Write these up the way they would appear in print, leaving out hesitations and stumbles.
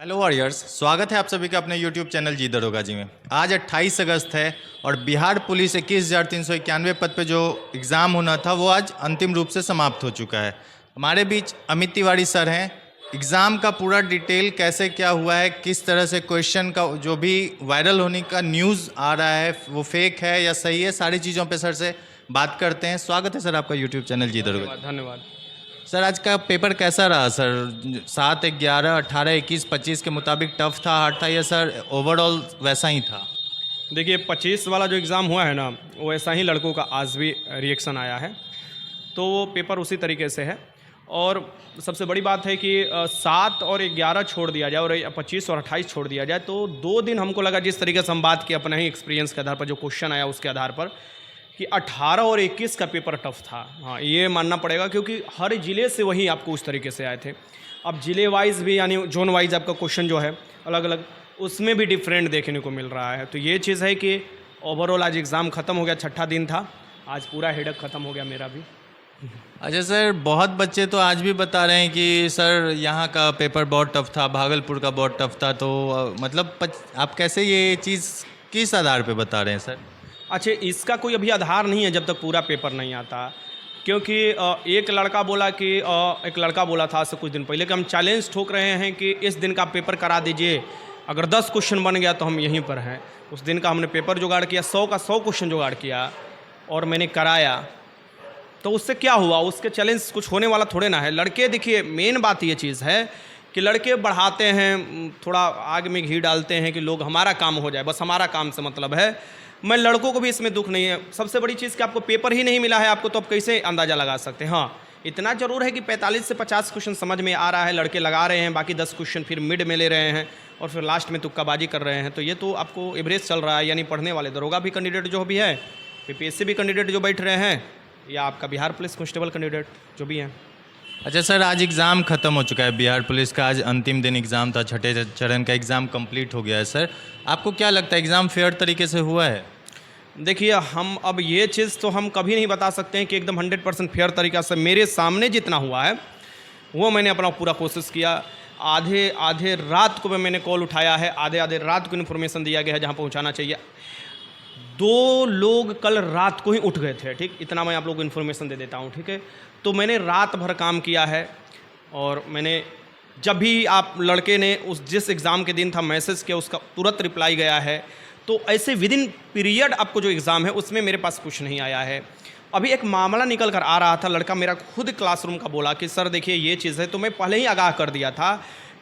Hello warriors, स्वागत है आप सभी का अपने यूट्यूब चैनल जी दरोगा जी में। आज 28 अगस्त है और बिहार पुलिस 21,391 पद पे जो एग्ज़ाम होना था वो आज अंतिम रूप से समाप्त हो चुका है। हमारे बीच अमित तिवारी सर हैं। एग्ज़ाम का पूरा डिटेल कैसे क्या हुआ है, किस तरह से क्वेश्चन का जो भी वायरल होने का न्यूज़ आ रहा है वो फेक है या सही है, सारी चीज़ों पर सर से बात करते हैं। स्वागत है सर आपका यूट्यूब चैनल जी दरोगा। धन्यवाद। सर आज का पेपर कैसा रहा सर? 7, 11, 18, 21, 25 के मुताबिक टफ था, हार्ड था या सर ओवरऑल वैसा ही था? देखिए 25 वाला जो एग्ज़ाम हुआ है ना, वो ऐसा ही लड़कों का आज भी रिएक्शन आया है, तो वो पेपर उसी तरीके से है। और सबसे बड़ी बात है कि 7 और 11 छोड़ दिया जाए और 25 और 28 छोड़ दिया जाए, तो 2 दिन हमको लगा जिस तरीके से हम बात किए अपने ही एक्सपीरियंस के आधार पर, जो क्वेश्चन आया उसके आधार पर, कि 18 और 21 का पेपर टफ था। हाँ, ये मानना पड़ेगा, क्योंकि हर ज़िले से वही आपको उस तरीके से आए थे। अब ज़िले वाइज भी यानी जोन वाइज आपका क्वेश्चन जो है अलग अलग, उसमें भी डिफरेंट देखने को मिल रहा है। तो ये चीज़ है कि ओवरऑल आज एग्ज़ाम ख़त्म हो गया, छठा दिन था, आज पूरा हेडक ख़त्म हो गया मेरा भी। अच्छा सर, बहुत बच्चे तो आज भी बता रहे हैं कि सर यहाँ का पेपर बहुत टफ था, भागलपुर का बहुत टफ था, तो मतलब आप कैसे ये चीज़ किस आधार पे बता रहे हैं सर? अच्छा, इसका कोई अभी आधार नहीं है जब तक पूरा पेपर नहीं आता, क्योंकि एक लड़का बोला था आज से कुछ दिन पहले कि हम चैलेंज ठोक रहे हैं कि इस दिन का पेपर करा दीजिए, अगर 10 क्वेश्चन बन गया तो हम यहीं पर हैं। उस दिन का हमने पेपर जुगाड़ किया, 100 का 100 क्वेश्चन जुगाड़ किया और मैंने कराया। तो उससे क्या हुआ? उसके चैलेंज कुछ होने वाला थोड़े ना है। लड़के, देखिए मेन बात ये चीज़ है कि लड़के बढ़ाते हैं, थोड़ा आग में घी डालते हैं कि लोग हमारा काम हो जाए, बस हमारा काम से मतलब है। मैं लड़कों को भी इसमें दुख नहीं है। सबसे बड़ी चीज़ कि आपको पेपर ही नहीं मिला है आपको, तो आप कैसे अंदाज़ा लगा सकते हैं? हाँ, इतना ज़रूर है कि 45 से 50 क्वेश्चन समझ में आ रहा है, लड़के लगा रहे हैं, बाकी 10 क्वेश्चन फिर मिड में ले रहे हैं और फिर लास्ट में तुक्काबाजी कर रहे हैं। तो ये तो आपको एवरेज चल रहा है, यानी पढ़ने वाले दरोगा भी कैंडिडेट जो भी है, PPSC भी कैंडिडेट जो बैठ रहे हैं, या आपका बिहार पुलिस कांस्टेबल कैंडिडेट जो भी हैं। अच्छा सर, आज एग्ज़ाम ख़त्म हो चुका है, बिहार पुलिस का आज अंतिम दिन एग्ज़ाम था, छठे चरण का एग्ज़ाम कंप्लीट हो गया है। सर आपको क्या लगता है एग्ज़ाम फेयर तरीके से हुआ है? देखिए, हम अब ये चीज़ तो हम कभी नहीं बता सकते हैं कि एकदम 100% फेयर तरीक़ा से। मेरे सामने जितना हुआ है वो मैंने अपना पूरा कोशिश किया। आधे आधे रात को मैंने कॉल उठाया है, आधे आधे रात को इन्फॉर्मेशन दिया गया है जहाँ पहुँचाना चाहिए। 2 लोग कल रात को ही उठ गए थे, ठीक, इतना मैं आप लोगों को इन्फॉर्मेशन दे देता हूँ, ठीक है। तो मैंने रात भर काम किया है और मैंने जब भी आप लड़के ने उस जिस एग्ज़ाम के दिन था मैसेज किया, उसका तुरंत रिप्लाई गया है। तो ऐसे विद इन पीरियड आपको जो एग्ज़ाम है उसमें मेरे पास कुछ नहीं आया है। अभी एक मामला निकल कर आ रहा था, लड़का मेरा खुद क्लासरूम का बोला कि सर देखिए ये चीज़ है, तो मैं पहले ही आगाह कर दिया था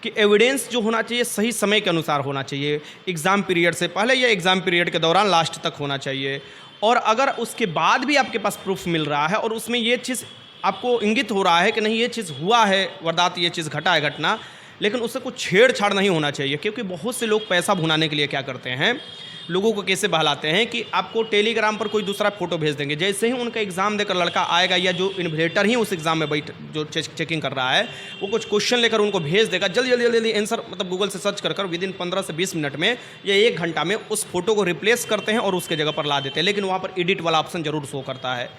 कि एविडेंस जो होना चाहिए सही समय के अनुसार होना चाहिए, एग्ज़ाम पीरियड से पहले या एग्ज़ाम पीरियड के दौरान लास्ट तक होना चाहिए। और अगर उसके बाद भी आपके पास प्रूफ मिल रहा है और उसमें ये चीज़ आपको इंगित हो रहा है कि नहीं ये चीज़ हुआ है, वारदात, ये चीज़ घटा है घटना, लेकिन उससे कुछ छेड़छाड़ नहीं होना चाहिए। क्योंकि बहुत से लोग पैसा भुनाने के लिए क्या करते हैं, लोगों को कैसे बहलाते हैं कि आपको टेलीग्राम पर कोई दूसरा फोटो भेज देंगे। जैसे ही उनका एग्ज़ाम देकर लड़का आएगा, या जो इन्विजिलेटर ही उस एग्ज़ाम में जो चेकिंग कर रहा है, वो कुछ क्वेश्चन लेकर उनको भेज देगा, जल्दी जल्दी जल्दी आंसर, मतलब गूगल से सर्च कर विद इन 15 से 20 मिनट में या 1 घंटा में उस फोटो को रिप्लेस करते हैं और उसके जगह पर ला देते हैं। लेकिन वहाँ पर एडिट वाला ऑप्शन जरूर शो करता है।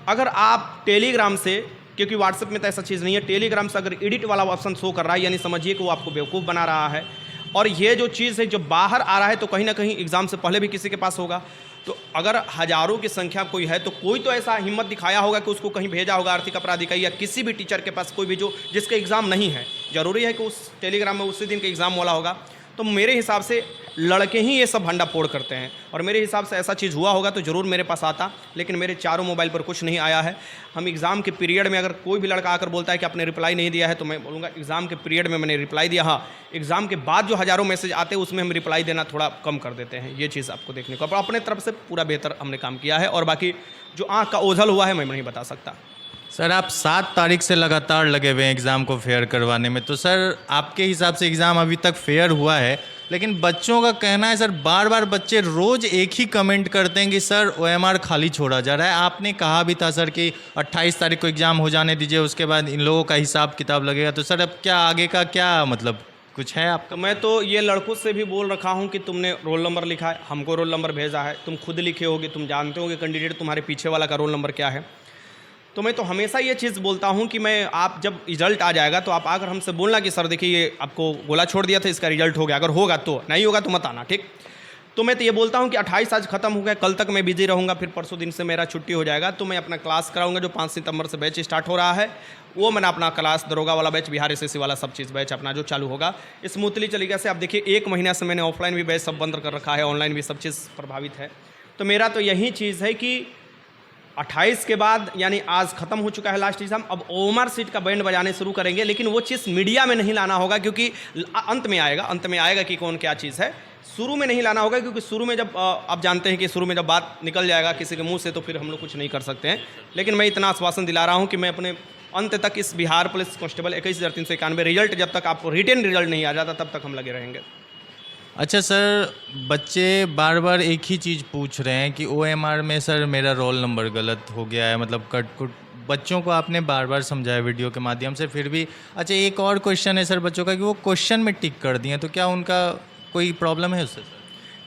अगर आप टेलीग्राम से, क्योंकि व्हाट्सएप में तो ऐसा चीज़ नहीं है, टेलीग्राम से अगर एडिट वाला ऑप्शन शो कर रहा है, यानी समझिए कि वो आपको बेवकूफ़ बना रहा है। और ये जो चीज़ है जो बाहर आ रहा है, तो कहीं ना कहीं एग्ज़ाम से पहले भी किसी के पास होगा। तो अगर हज़ारों की संख्या कोई है, तो कोई तो ऐसा हिम्मत दिखाया होगा कि उसको कहीं भेजा होगा आर्थिक अपराध इकाई या किसी भी टीचर के पास, कोई भी जो जिसका एग्ज़ाम नहीं है, ज़रूरी है कि उस टेलीग्राम में उसी दिन का एग्ज़ाम वाला होगा। तो मेरे हिसाब से लड़के ही ये सब भंडा फोड़ करते हैं, और मेरे हिसाब से ऐसा चीज़ हुआ होगा तो ज़रूर मेरे पास आता, लेकिन मेरे चारों मोबाइल पर कुछ नहीं आया है। हम एग्ज़ाम के पीरियड में अगर कोई भी लड़का आकर बोलता है कि आपने रिप्लाई नहीं दिया है, तो मैं बोलूँगा एग्ज़ाम के पीरियड में मैंने रिप्लाई दिया। हाँ, एग्ज़ाम के बाद जो हज़ारों मैसेज आते हैं उसमें हम रिप्लाई देना थोड़ा कम कर देते हैं। ये चीज़ आपको देखने को, अपने तरफ से पूरा बेहतर हमने काम किया है, और बाकी जो आँख का ओझल हुआ है मैं नहीं बता सकता। सर आप 7 तारीख से लगातार लगे हुए हैं एग्ज़ाम को फेयर करवाने में, तो सर आपके हिसाब से एग्ज़ाम अभी तक फेयर हुआ है, लेकिन बच्चों का कहना है सर, बार बार बच्चे रोज़ एक ही कमेंट करते हैं कि सर OMR खाली छोड़ा जा रहा है। आपने कहा भी था सर कि 28 तारीख को एग्ज़ाम हो जाने दीजिए, उसके बाद इन लोगों का हिसाब किताब लगेगा। तो सर अब क्या आगे का क्या मतलब कुछ है आपका? मैं तो ये लड़कों से भी बोल रखा हूँ कि तुमने रोल नंबर लिखा है, हमको रोल नंबर भेजा है, तुम खुद लिखे होगे, तुम जानते होगे कैंडिडेट तुम्हारे पीछे वाला का रोल नंबर क्या है। तो मैं तो हमेशा ये चीज़ बोलता हूँ कि मैं आप जब रिजल्ट आ जाएगा तो आप आकर हमसे बोलना कि सर देखिए ये आपको गोला छोड़ दिया था, इसका रिजल्ट हो गया, अगर होगा तो, नहीं होगा तो मत आना, ठीक। तो मैं तो ये बोलता हूँ कि 28 आज खत्म हो गया, कल तक मैं बिजी रहूँगा, फिर परसों दिन से मेरा छुट्टी हो जाएगा, तो मैं अपना क्लास कराऊंगा। जो 5 सितंबर से बैच स्टार्ट हो रहा है वो मैंने अपना क्लास दरोगा वाला बैच, बिहार एसएससी वाला सब चीज़ बैच अपना जो चालू होगा स्मूथली चलेगा से। आप देखिए 1 महीना से मैंने ऑफलाइन भी बैच सब बंद कर रखा है, ऑनलाइन भी सब चीज़ प्रभावित है। तो मेरा तो यही चीज़ है कि 28 के बाद यानी आज खत्म हो चुका है लास्ट एग्जाम, अब ओमआर सीट का बैंड बजाने शुरू करेंगे, लेकिन वो चीज़ मीडिया में नहीं लाना होगा क्योंकि अंत में आएगा कि कौन क्या चीज़ है। शुरू में नहीं लाना होगा क्योंकि शुरू में जब आप जानते हैं कि शुरू में जब बात निकल जाएगा किसी के मुंह से तो फिर हम लोग कुछ नहीं कर सकते हैं। लेकिन मैं इतना आश्वासन दिला रहा हूं कि मैं अपने अंत तक इस बिहार पुलिस कांस्टेबल 21,391 रिजल्ट जब तक आपको रिटन रिजल्ट नहीं आ जाता तब तक हम लगे रहेंगे। अच्छा सर, बच्चे बार बार एक ही चीज़ पूछ रहे हैं कि OMR में सर मेरा रोल नंबर गलत हो गया है, मतलब कट कुट। बच्चों को आपने बार बार समझाया वीडियो के माध्यम से, फिर भी। अच्छा, एक और क्वेश्चन है सर बच्चों का कि वो क्वेश्चन में टिक कर दिए, तो क्या उनका कोई प्रॉब्लम है उससे सर?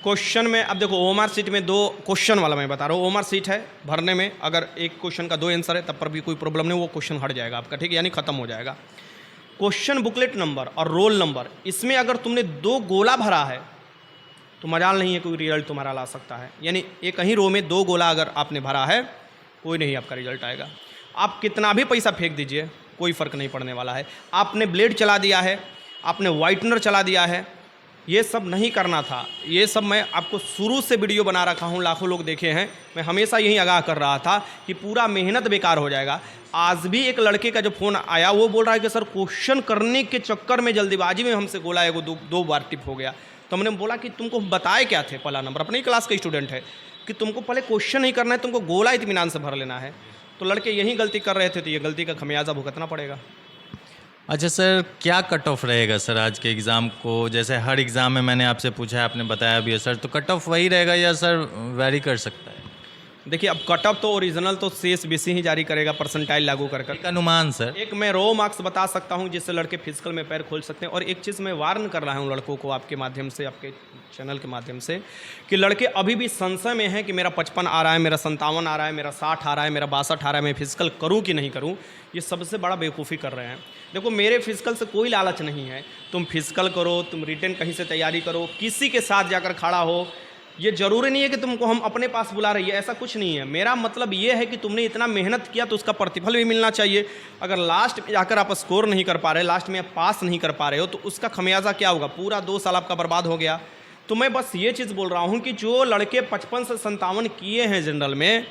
क्वेश्चन में अब देखो ओमआर सीट में 2 क्वेश्चन वाला मैं बता रहा हूँ, ओमआर सीट है भरने में, अगर एक क्वेश्चन का 2 आंसर है तब पर भी कोई प्रॉब्लम नहीं, वो क्वेश्चन हट जाएगा आपका, ठीक है, यानी खत्म हो जाएगा। क्वेश्चन बुकलेट नंबर और रोल नंबर, इसमें अगर तुमने 2 गोला भरा है तो मजाल नहीं है कोई रिजल्ट तुम्हारा ला सकता है। यानी एक ही रो में 2 गोला अगर आपने भरा है कोई नहीं आपका रिजल्ट आएगा। आप कितना भी पैसा फेंक दीजिए कोई फ़र्क नहीं पड़ने वाला है। आपने ब्लेड चला दिया है, आपने वाइटनर चला दिया है, ये सब नहीं करना था। ये सब मैं आपको शुरू से वीडियो बना रखा हूँ, लाखों लोग देखे हैं। मैं हमेशा यही आगाह कर रहा था कि पूरा मेहनत बेकार हो जाएगा। आज भी एक लड़के का जो फ़ोन आया वो बोल रहा है कि सर क्वेश्चन करने के चक्कर में जल्दीबाजी में हमसे गोला एगो 2 बार टिप हो गया। तो हमने बोला कि तुमको बताए क्या थे, पहला नंबर अपनी क्लास का स्टूडेंट है, कि तुमको पहले क्वेश्चन नहीं करना है, तुमको गोला इत्मीनान से भर लेना है। तो लड़के यही गलती कर रहे थे, तो ये गलती का खमियाजा भुगतना पड़ेगा। अच्छा सर, क्या कट ऑफ रहेगा सर आज के एग्ज़ाम को? जैसे हर एग्ज़ाम में मैंने आपसे पूछा है, आपने बताया भी है सर, तो कट ऑफ वही रहेगा या सर वैरी कर सकता है? देखिए अब कट ऑफ तो ओरिजिनल तो CSBC ही जारी करेगा परसेंटाइल लागू कर कर। एक अनुमान सर, एक मैं रो मार्क्स बता सकता हूं जिससे लड़के फिजिकल में पैर खोल सकते हैं। और एक चीज़ मैं वार्न कर रहा हूं लड़कों को आपके माध्यम से, आपके चैनल के माध्यम से, कि लड़के अभी भी संशय में हैं कि मेरा 55 आ रहा है, मेरा 57 आ रहा है, मेरा 60 आ रहा है, मेरा 62 आ रहा है, मैं फिजिकल करूँ कि नहीं करूँ। ये सबसे बड़ा बेवकूफ़ी कर रहे हैं। देखो मेरे फिजिकल से कोई लालच नहीं है, तुम फिजिकल करो, तुम रिटन कहीं से तैयारी करो, किसी के साथ जाकर खड़ा हो, ये जरूरी नहीं है कि तुमको हम अपने पास बुला रही है, ऐसा कुछ नहीं है। मेरा मतलब ये है कि तुमने इतना मेहनत किया तो उसका प्रतिफल भी मिलना चाहिए। अगर लास्ट में जाकर आप स्कोर नहीं कर पा रहे, लास्ट में आप पास नहीं कर पा रहे हो, तो उसका खमियाजा क्या होगा? पूरा 2 साल आपका बर्बाद हो गया। तो मैं बस ये चीज़ बोल रहा हूँ कि जो लड़के 55 से 57 किए हैं जनरल में,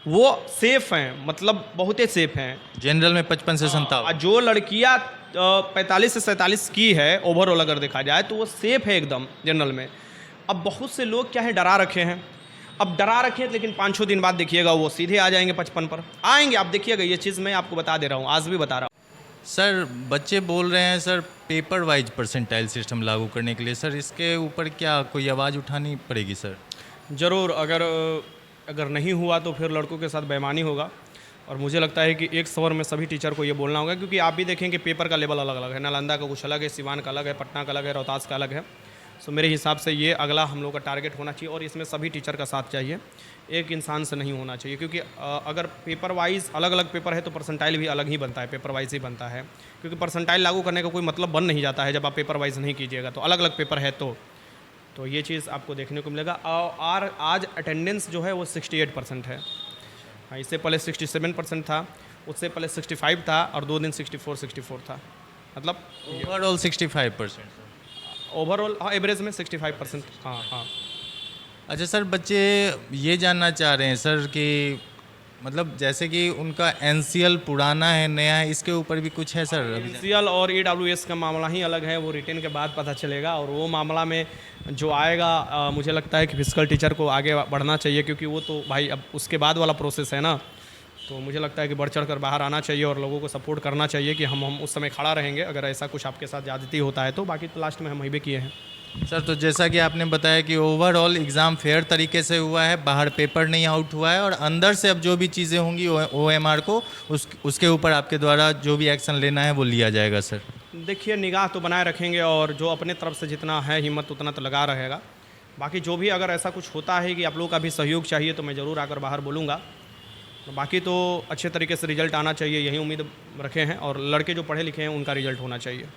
वो सेफ़ हैं, मतलब बहुत ही सेफ़ हैं। जनरल में 55 से 57। जो लड़कियाँ 45 से 47 की है ओवरऑल अगर देखा जाए तो वो सेफ़ है एकदम जनरल में। अब बहुत से लोग क्या है डरा रखे हैं, अब डरा रखे हैं, लेकिन 5-6 दिन बाद देखिएगा वो सीधे आ जाएंगे 55 पर आएंगे। आप देखिएगा, ये चीज़ मैं आपको बता दे रहा हूँ, आज भी बता रहा हूँ। सर बच्चे बोल रहे हैं sir paper wise percentile system लागू करने के लिए, सर इसके ऊपर क्या कोई आवाज़ उठानी पड़ेगी सर? ज़रूर, अगर नहीं हुआ तो फिर लड़कों के साथ बेईमानी होगा। और मुझे लगता है कि एक स्वर में सभी टीचर को ये बोलना होगा, क्योंकि आप भी देखें कि पेपर का लेवल अलग अलग है। नालंदा का कुछ अलग है, सिवान का अलग है, पटना का अलग है, रोहतास का अलग है। सो मेरे हिसाब से ये अगला हम लोग का टारगेट होना चाहिए और इसमें सभी टीचर का साथ चाहिए, एक इंसान से नहीं होना चाहिए। क्योंकि अगर पेपर वाइज अलग अलग पेपर है तो परसेंटाइल भी अलग ही बनता है, पेपर वाइज ही बनता है। क्योंकि परसेंटाइल लागू करने का कोई मतलब बन नहीं जाता है जब आप पेपर वाइज नहीं कीजिएगा, तो अलग अलग पेपर है तो ये चीज़ आपको देखने को मिलेगा। और आज अटेंडेंस जो है वो 68% है। इससे पहले 67% था, उससे पहले 65 था और 2 दिन 64 था। मतलब ओवरऑल 65%। ओवरऑल हाँ, एवरेज में 65%। हाँ। अच्छा सर, बच्चे ये जानना चाह रहे हैं सर कि मतलब जैसे कि उनका NCL पुराना है, नया है, इसके ऊपर भी कुछ है सर? NCL और EWS का मामला ही अलग है, वो रिटेन के बाद पता चलेगा। और वो मामला में जो आएगा मुझे लगता है कि फिजिकल टीचर को आगे बढ़ना चाहिए, क्योंकि वो तो भाई अब उसके बाद वाला प्रोसेस है ना। तो मुझे लगता है कि बढ़ चढ़ कर बाहर आना चाहिए और लोगों को सपोर्ट करना चाहिए कि हम उस समय खड़ा रहेंगे अगर ऐसा कुछ आपके साथ ज़्यादती होता है तो। बाकी तो लास्ट में हम वही भी किए हैं सर। तो जैसा कि आपने बताया कि ओवरऑल एग्ज़ाम फेयर तरीके से हुआ है, बाहर पेपर नहीं आउट हुआ है, और अंदर से अब जो भी चीज़ें होंगी OMR को उसके ऊपर आपके द्वारा जो भी एक्शन लेना है वो लिया जाएगा सर। देखिए निगाह तो बनाए रखेंगे और जो अपने तरफ से जितना है हिम्मत उतना तो लगा रहेगा। बाकी जो भी अगर ऐसा कुछ होता है कि आप लोगों का भी सहयोग चाहिए तो मैं ज़रूर आकर बाहर बोलूँगा। बाकी तो अच्छे तरीके से रिजल्ट आना चाहिए, यही उम्मीद रखे हैं, और लड़के जो पढ़े लिखे हैं उनका रिजल्ट होना चाहिए।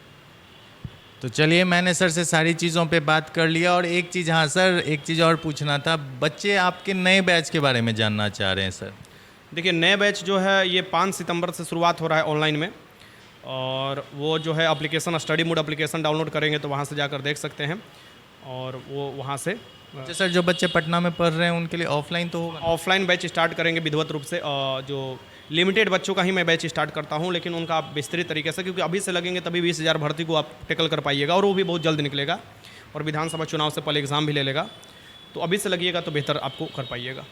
तो चलिए, मैंने सर से सारी चीज़ों पे बात कर लिया। और एक चीज़, हाँ सर, एक चीज़ और पूछना था, बच्चे आपके नए बैच के बारे में जानना चाह रहे हैं सर। देखिए, नए बैच जो है ये 5 सितंबर से शुरुआत हो रहा है ऑनलाइन में, और वो जो है application study mood application download करेंगे तो वहाँ से जाकर देख सकते हैं, और वो वहाँ से अच्छा सर, जो बच्चे पटना में पढ़ रहे हैं उनके लिए ऑफलाइन तो होगा? ऑफलाइन बैच स्टार्ट करेंगे विधिवत रूप से। जो लिमिटेड बच्चों का ही मैं बैच स्टार्ट करता हूँ, लेकिन उनका आप विस्तृत तरीके से, क्योंकि अभी से लगेंगे तभी 20,000 भर्ती को आप टैकल कर पाइएगा, और वो भी बहुत जल्द निकलेगा, और विधानसभा चुनाव से पहले एग्ज़ाम भी ले लेगा, तो अभी से लगिएगा तो बेहतर आपको कर पाइएगा।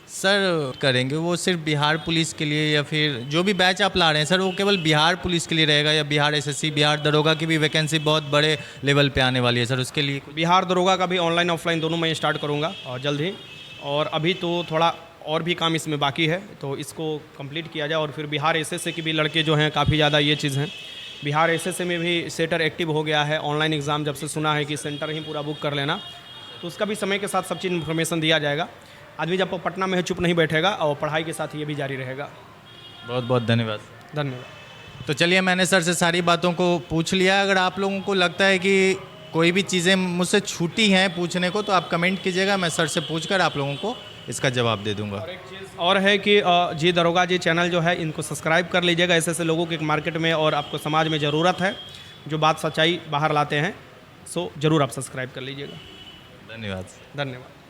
सर करेंगे वो सिर्फ बिहार पुलिस के लिए, या फिर जो भी बैच आप ला रहे हैं सर वो केवल बिहार पुलिस के लिए रहेगा, या बिहार एसएससी, बिहार दरोगा की भी वैकेंसी बहुत बड़े लेवल पे आने वाली है सर, उसके लिए बिहार दरोगा का भी ऑनलाइन ऑफलाइन दोनों मैं स्टार्ट करूँगा और जल्द ही, और अभी तो थोड़ा और भी काम इसमें बाकी है, तो इसको कंप्लीट किया जाए। और फिर बिहार एसएससी के भी लड़के जो हैं काफ़ी ज़्यादा ये चीज़ हैं, बिहार एसएससी में भी सेटर एक्टिव हो गया है, ऑनलाइन एग्ज़ाम जब से सुना है कि सेंटर ही पूरा बुक कर लेना, तो उसका भी समय के साथ सब चीज़ इन्फॉर्मेशन दिया जाएगा। आदमी जब पटना में है चुप नहीं बैठेगा, और पढ़ाई के साथ ये भी जारी रहेगा। बहुत बहुत धन्यवाद। धन्यवाद। तो चलिए, मैंने सर से सारी बातों को पूछ लिया। अगर आप लोगों को लगता है कि कोई भी चीज़ें मुझसे छूटी हैं पूछने को, तो आप कमेंट कीजिएगा, मैं सर से पूछकर आप लोगों को इसका जवाब दे दूंगा। और एक चीज़ और है कि जी दरोगा जी चैनल जो है इनको सब्सक्राइब कर लीजिएगा, ऐसे ऐसे लोगों की मार्केट में और आपको समाज में ज़रूरत है जो बात सच्चाई बाहर लाते हैं, सो ज़रूर आप सब्सक्राइब कर लीजिएगा। धन्यवाद। धन्यवाद।